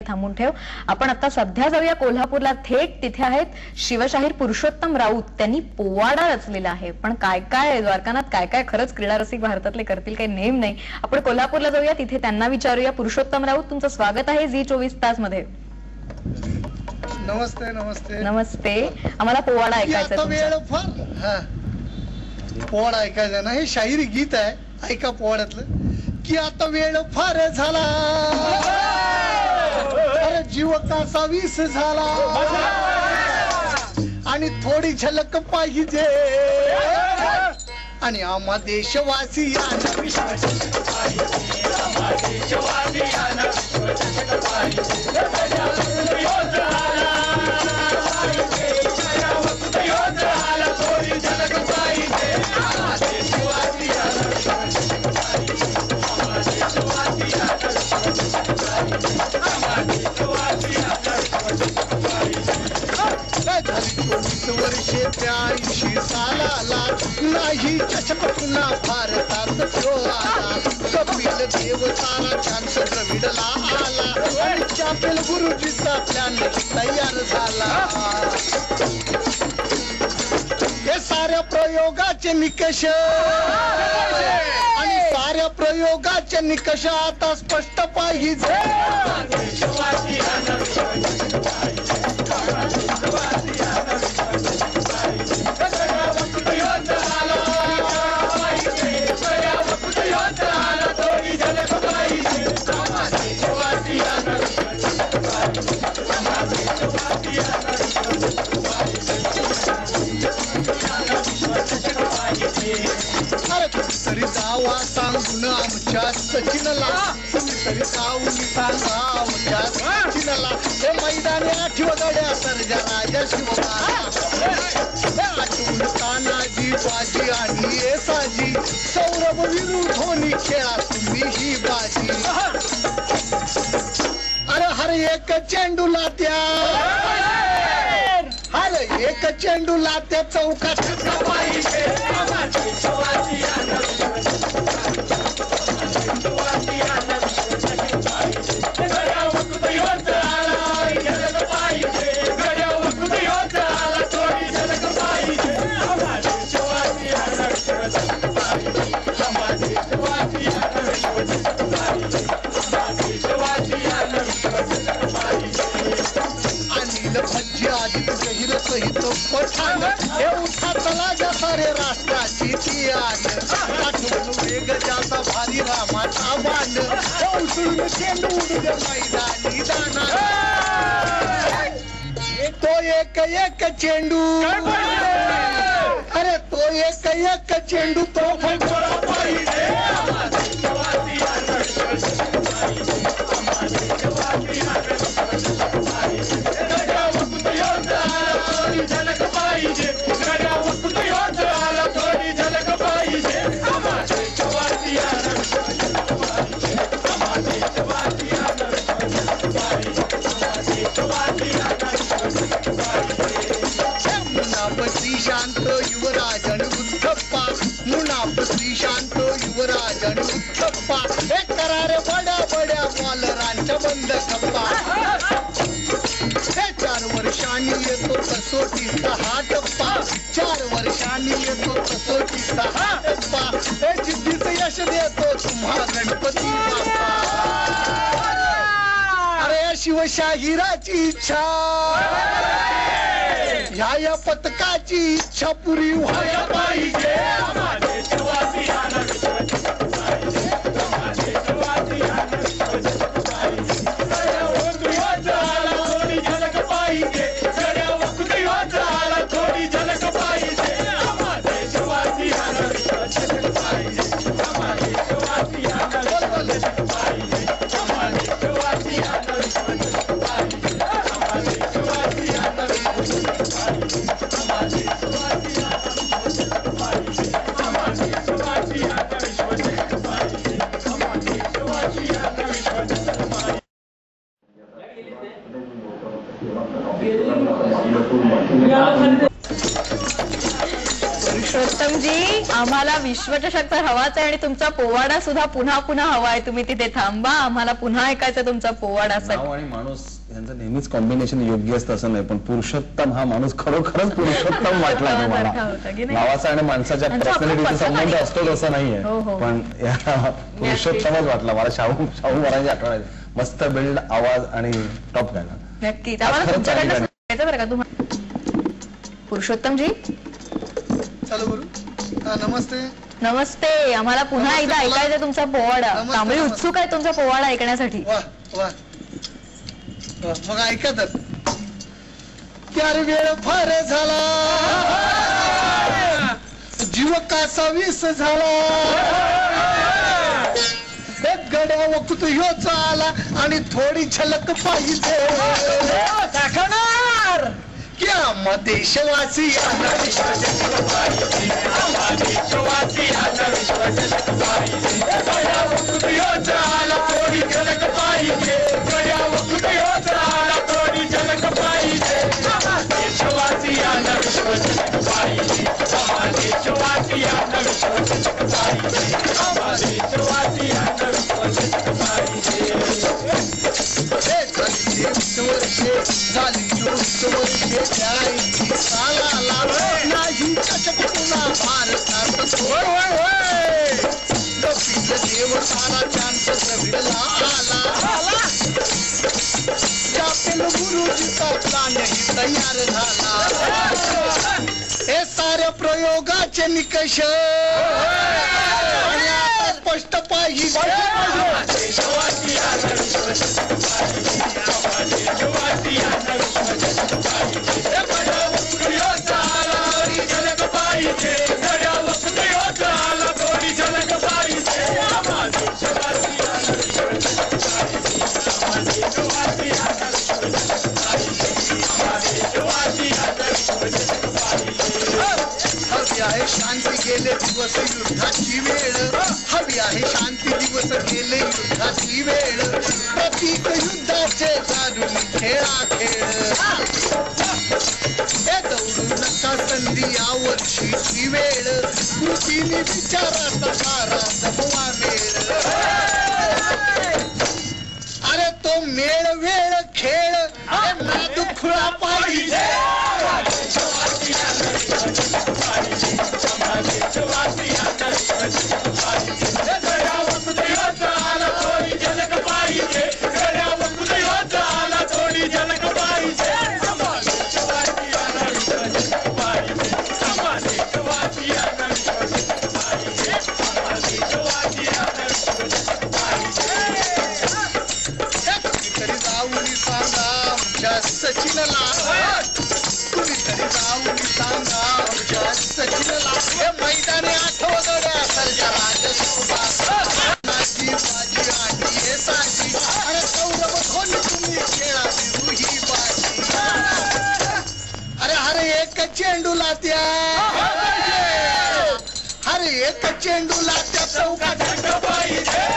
थांबून ठेव. आपण आता सध्या जाऊया कोल्हापूरला. थेट तिथे आहेत शिवशाहीर पुरुषोत्तम राऊत. त्यांनी पोवाडा रचलेला आहे. पण काय काय द्वारकानाथ काय काय खरंच क्रीडा रसिक भारतातले करतील काही नेम नाही. आपण कोल्हापूरला जाऊया, तिथे त्यांना विचारूया. पुरुषोत्तम राऊत, तुमचं स्वागत आहे झी 24 तास मध्ये. नमस्ते. नमस्ते नमस्ते. आम्हाला पोवाडा ऐकायचा. पोवाडा ऐकायचा ना. हे शाहिरी गीत आहे, ऐका पोवाड्यातलं. की आता वेळ फार झाला, अरे जीव कसा वीस झाला, आणि थोडी झलक पाहिजे, आणि आम्हा देशवासियांना वर्षे 83 सालाला नाही चषक पुन्हा भारतात तो आला. कपिल देव सारा चान्स द्रविडला आला, आणि चापेल गुरुजीचा प्लॅन तयार झाला. हे साऱ्या प्रयोगाचे निकष, आणि साऱ्या प्रयोगाचे निकष आता स्पष्ट पाहिजे. तरी जावा सांगून आमच्या सचिनला, तरी जाऊन सांगा आमच्या सचिनला. हे मैदानी आठव गड्या सर्जा राजा शिवबाला, आठवून तानाजी बाजी आणि येसाजी, सौरभ विरू धोनी खेळा तुम्ही ही बाजी. अरे हर एक चेंडूला त्या, हर एक चेंडूला त्या चौकात पाहिजे. पठाण हे उठातला ज्या सारे राष्ट्राची ती आण, आठवून वेग ज्याचा भारी रामाचा बांड, उसळून चेंडू उडू दे मैदानी दाना. तो एक चेंडू, अरे तो एक चेंडू तो फंकोरा पाहिजे. शांत युवराज आणि उद्धप्पा, मुनाफ श्री शांत युवराज आणि उद्धप्पा, हे करारे बड्या बड्या बॉलरांच्या बंद कप्पा. हे 4 वर्षांनी येतो कसोटीचा हा टप्पा, 4 वर्षांनी येतो कसोटीचा हा टप्पा. हे जिद्दीचं यश देतो तुम्हा गणपती बाप्पा. अरे शिवशाहिराची इच्छा, ह्या पथकाची इच्छा पुरी व्हायला पाहिजे. पुरुषोत्तमजी, आम्हाला विश्वचषक तर हवाच आहे आणि तुमचा पोवाडा सुद्धा पुन्हा पुन्हा हवा आहे. तुम्ही तिथे थांबा, आम्हाला पुन्हा ऐकायचं तुमचा पोवाडा. नाव आणि माणूस यांचं नेहमीच कॉम्बिनेशन योग्य असतं असं नाही, पण पुरुषोत्तम हा माणूस खरोखरच पुरुषोत्तम वाटला तुम्हाला. नावाचा आणि माणसाच्या पर्सनॅलिटीचा संबंध असतो तसं नाहीये, पण या पुरुषोत्तमच वाटला मला. शाहू महाराजांची आठवण आहे. मस्त बिल्ड, आवाज आणि टॉप गाणं. नक्कीच आम्हाला तुमच्याकडनं सांगायचं बरं का तुम्हाला. पुरुषोत्तमजी चालू करू. नमस्ते. नमस्ते. आम्हाला पुन्हा एकदा ऐकायचं तुमचा पोवाडा. तांबडी उत्सुक आहे तुमचा पोवाडा ऐकण्यासाठी. वा वा, मग ऐका तर. त्यार वेळ फार झाला, जीव कासा विस झाला, एक गड्या वखत ह्योच आला आणि थोडी झलक पाहिजे दाखवणार की आम्हा देशवासी झाली नाही पुन्हा भारतात देव सारा चान्स विडला आला. त्यापेल गुरुजीचा प्लान तयार झाला. हे साऱ्या प्रयोगाचे निकष स्पष्ट पाहिजे. हवी आहे शांती, गेले दिवस युद्धाची वेळ. हवी आहे शांती, दिवस गेले युद्धाची वेळ. प्रतीक युद्धाचे चालून खेळा खेळ. हे दौडू नका संधी यावर्षीची वेळ. कृतीने विचाराचा सारा जमवा मेळ. अरे तो मेळ वेळ खेळ दुखळा पाहिजे. सचिनला कुणीतरी जाऊन सांगा आमच्या सचिनला. हे मैदानी आठवड्या सर्जा राजसोबाची बाजी आणि हे साजी. अरे सौरभ धोनी तुम्ही खेळाची रुही बाजी. अरे हरे एक चेंडूला त्या, हरे एक चेंडूला त्या चौकात पाहिजे.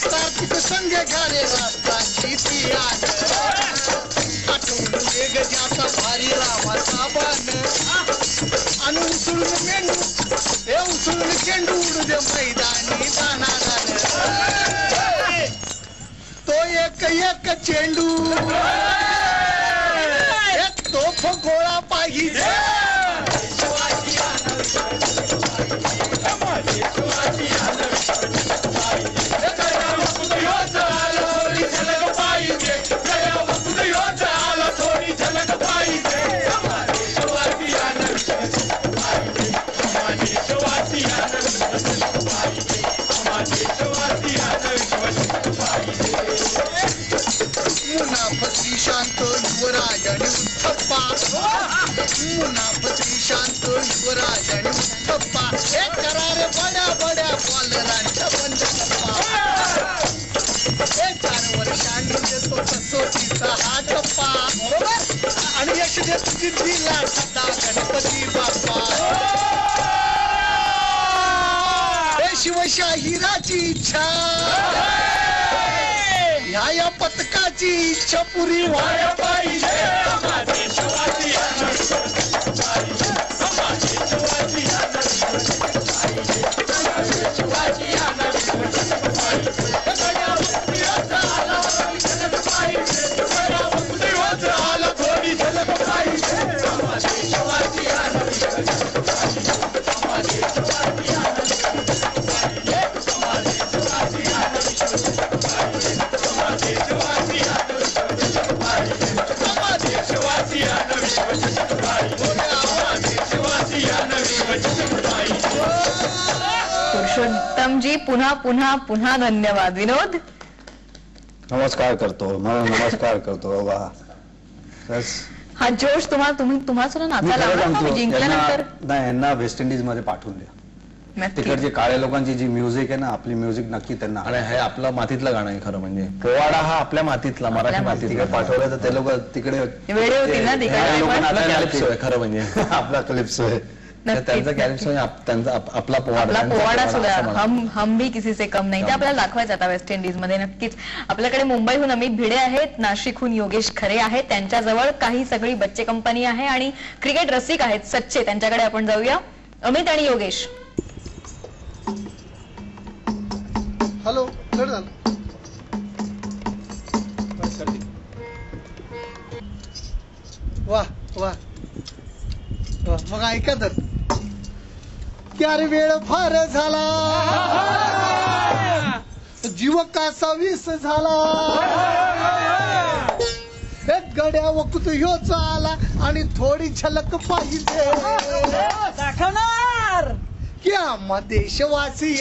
कार्तिक संघ घाले रास्ताची ती आण. आठवून वेगजाचा भारी रामाचा बाण. आणि उसळून मेंढू, हे उसळून चेंडू उडू दे मैदानी जाणार. तो एक चेंडू एक तोफ गोळा पाहिजे. मुनाफती शांत युवराज आणि उत्थप्पा. मुनाफती शांत युवराज आणि उत्थप्पा. हे करारे सिद्धीला सदा गणपती बाप्पा. शिवशाहिराची इच्छा या पथकाची इच्छा पुरी व्हायला पाहिजे. पुरुषोत्तमजी पुन्हा पुन्हा पुन्हा धन्यवाद. विनोद नमस्कार करतो बाबा. हा जोश तुम्हाला सुद्धा नाचायला आवडतो मी जिंकल्यानंतर. नाही, यांना वेस्ट इंडिज मध्ये पाठवून द्या. नक्की. तिकडचे काळ्या लोकांची जी म्युझिक आहे ना, आपली म्युझिक नक्की त्यांना. आणि हे आपलं मातीतलं गाणं आहे खरं म्हणजे. पोवाडा हा आपल्या मातीतला, मराठी मातीतला. पाठवलं तर ते लोक तिकडे वेळ होती ना तिकडे. खरं म्हणजे आपला क्लिप्स आहे. त्यांचा कॅरेक्टर त्यांचा आपला पोवाडा सुद्धा हम भी किसी से कम नाही. ते आपल्याला दाखवायचं आता वेस्ट इंडिज मध्ये. नक्कीच. आपल्याकडे मुंबईहून अमित भिडे आहेत, नाशिकहून योगेश खरे आहेत, त्यांच्याजवळ काही सगळी बच्चे कंपनी आहे आणि क्रिकेट रसिक आहेत सच्चे. त्यांच्याकडे आपण जाऊया. अमित आणि योगेश. हॅलो, कट झालं. वा वा वा. मग ऐका तर की अरे वेळ फार झाला, जीव कासा विस झाला. एक गड्या वखत ह्यो आला आणि थोडी झलक पाहिजे दाखवणार की आम्हा देशवासी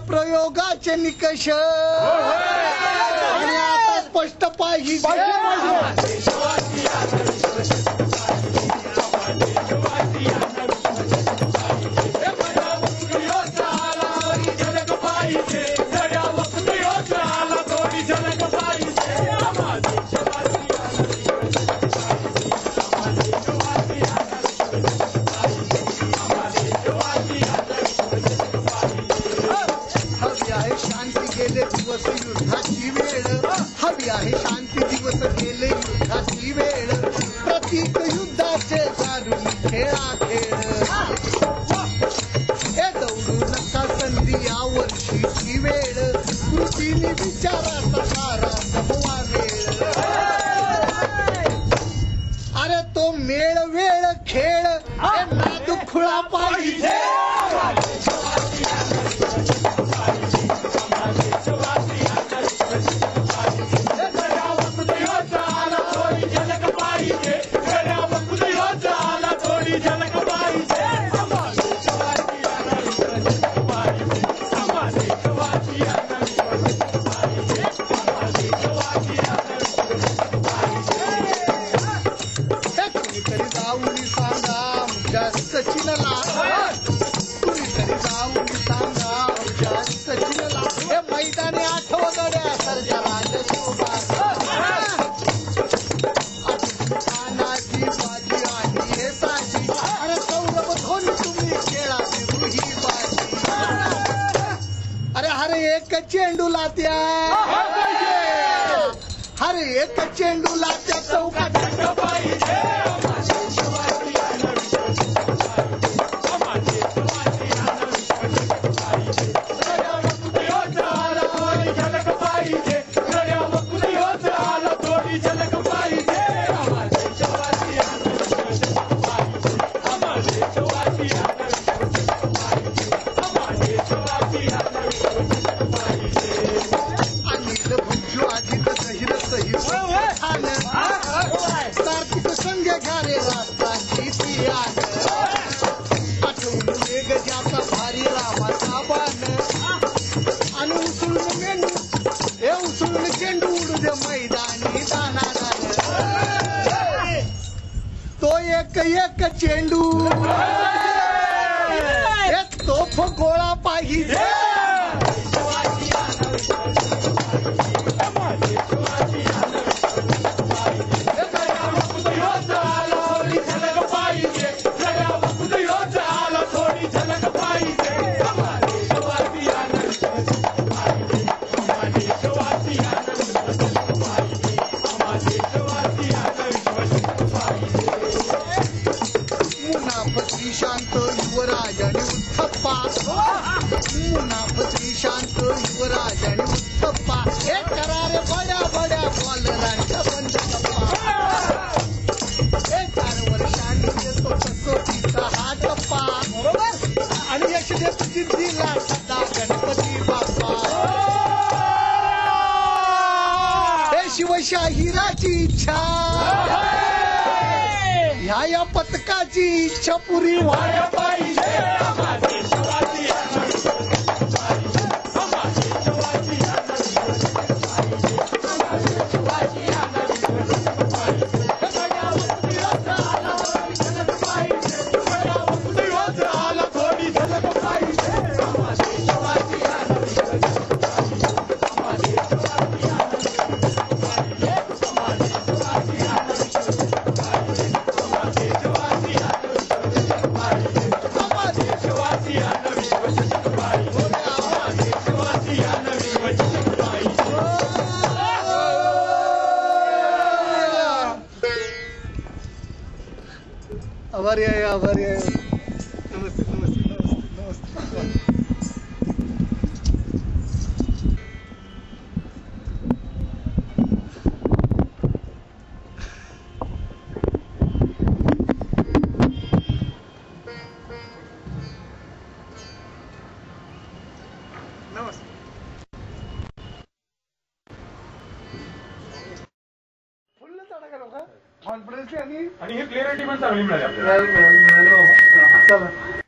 प्रयोगाचे निकष आणि आता स्पष्ट पाहिजे. अरे तो मेळ वेळ खेळ नाद खुळा पाहिजे. मैदानी आठवड्या सर्जराज तानाजी बाजी आणि हे साजी. अरे सौरभ धोनी तुम्ही खेळाची रुही बाजी. अरे हर एक चेंडू लात्या, हर एक चेंडू लात्या चौकात पाहिजे. एक एक चेंडू एक तोफ गोळा पाहिजे मुनाफती शांत युवराज आणि उत्थप्पा मुनाफती शांत युवराज आणि उत्थप्पा हे करारे बड्या बड्या बॉलरांच्या बंद टप्पा हे 4 वर्षांनी येतो कसोटीचा हा टप्पा बरोबर आणि यश देतो जिद्दीला सदा गणपती बाप्पा हे शिवशाहिराची इच्छा ह्या या पथकाची इच्छा पुरी व्हायला पाहिजे आभारी आहे आभारी आहे नमस्ते नमस्ते नमस्ते नमस्ते नमस्ते फुल तडा करू का कॉन्फिडन्सली आणि आणि ही क्लिअरिटी पण चांगली मिळाली आपल्याला मिळालं बाबा. चला